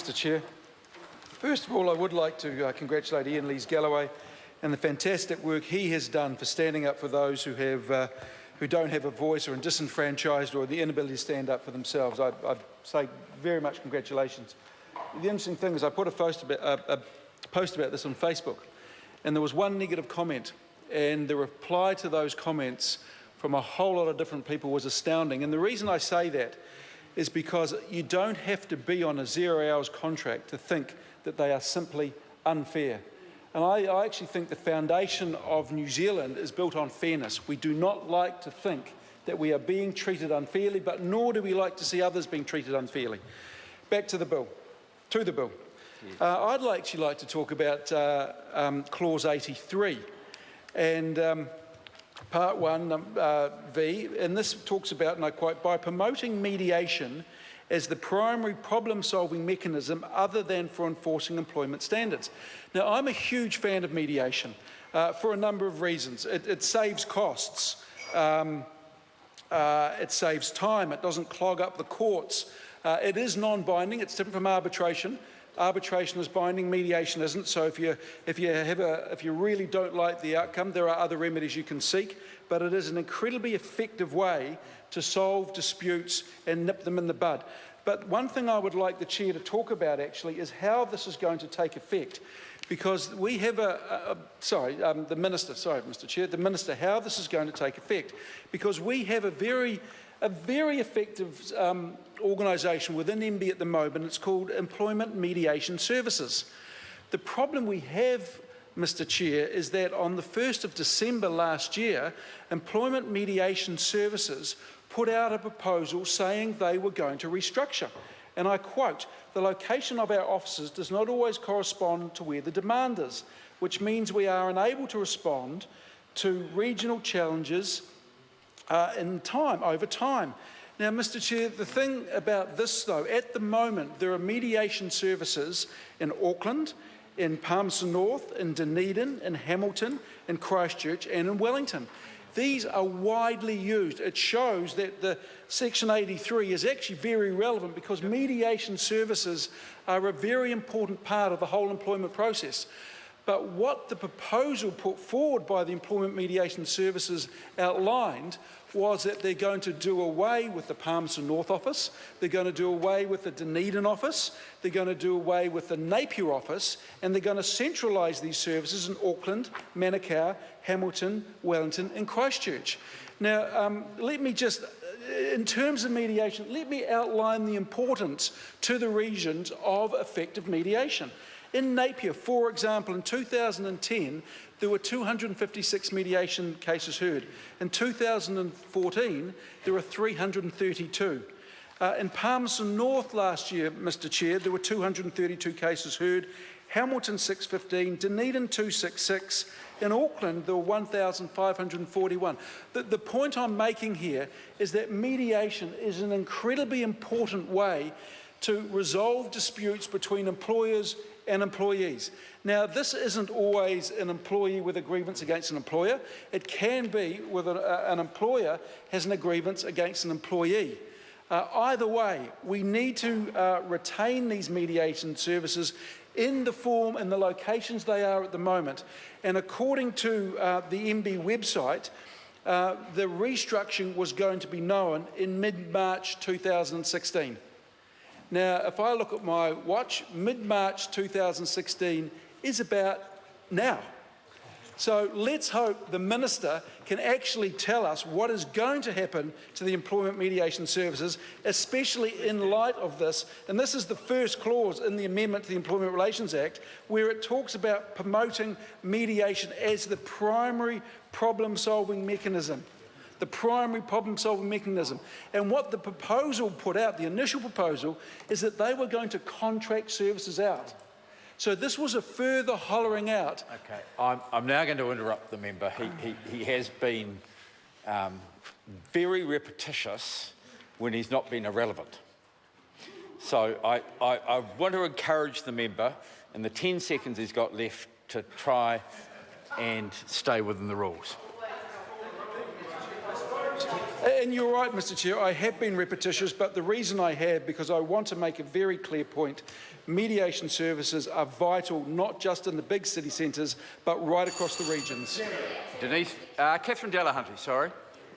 Mr Chair. First of all, I would like to congratulate Ian Lees-Galloway and the fantastic work he has done for standing up for those who don't have a voice or are disenfranchised or the inability to stand up for themselves. I'd say very much congratulations. The interesting thing is I put a post about this on Facebook, and there was one negative comment, and the reply to those comments from a whole lot of different people was astounding. And the reason I say that is because you don't have to be on a 0 hours contract to think that they are simply unfair. And I actually think the foundation of New Zealand is built on fairness. We do not like to think that we are being treated unfairly, but nor do we like to see others being treated unfairly. Back to the bill. Yes. I'd actually like to talk about Clause 83 and Part 1, and this talks about, and I quote, by promoting mediation as the primary problem-solving mechanism other than for enforcing employment standards. Now, I'm a huge fan of mediation for a number of reasons. It saves costs, it saves time, it doesn't clog up the courts, it is non-binding, it's different from arbitration. Arbitration is binding, mediation isn't. So if you really don't like the outcome, there are other remedies you can seek, but it is an incredibly effective way to solve disputes and nip them in the bud. But one thing I would like the Chair to talk about actually is how this is going to take effect, because we have the Minister, how this is going to take effect, because we have a very effective organisation within MB at the moment. It's called Employment Mediation Services. The problem we have, Mr Chair, is that on the 1st of December last year, Employment Mediation Services put out a proposal saying they were going to restructure. And I quote, "The location of our offices does not always correspond to where the demand is, which means we are unable to respond to regional challenges over time." Now, Mr Chair, the thing about this, though, at the moment, there are mediation services in Auckland, in Palmerston North, in Dunedin, in Hamilton, in Christchurch and in Wellington. These are widely used. It shows that the Section 83 is actually very relevant, because mediation services are a very important part of the whole employment process. But what the proposal put forward by the Employment Mediation Services outlined was that they're going to do away with the Palmerston North office, they're going to do away with the Dunedin office, they're going to do away with the Napier office, and they're going to centralise these services in Auckland, Manukau, Hamilton, Wellington and Christchurch. Now, let me just, in terms of mediation, let me outline the importance to the regions of effective mediation. In Napier, for example, in 2010, there were 256 mediation cases heard. In 2014, there were 332. In Palmerston North last year, Mr Chair, there were 232 cases heard. Hamilton 615, Dunedin 266, in Auckland there were 1,541. The point I'm making here is that mediation is an incredibly important way to resolve disputes between employers and employees. Now, this isn't always an employee with a grievance against an employer. It can be with an employer has a grievance against an employee. Either way, we need to retain these mediation services in the form and the locations they are at the moment. And according to the MB website, the restructuring was going to be known in mid-March 2016. Now, if I look at my watch, mid-March 2016 is about now. So let's hope the Minister can actually tell us what is going to happen to the Employment Mediation Services, especially in light of this. And this is the first clause in the amendment to the Employment Relations Act, where it talks about promoting mediation as the primary problem-solving mechanism. The primary problem-solving mechanism. And what the proposal put out, the initial proposal, is that they were going to contract services out. So this was a further hollowing out. Okay, I'm now going to interrupt the member. He has been very repetitious when he's not been irrelevant. So I want to encourage the member, in the 10 seconds he's got left, to try and stay within the rules. And you're right, Mr. Chair, I have been repetitious, but the reason I have, because I want to make a very clear point. Mediation services are vital, not just in the big city centres, but right across the regions. Catherine Delahunty, sorry.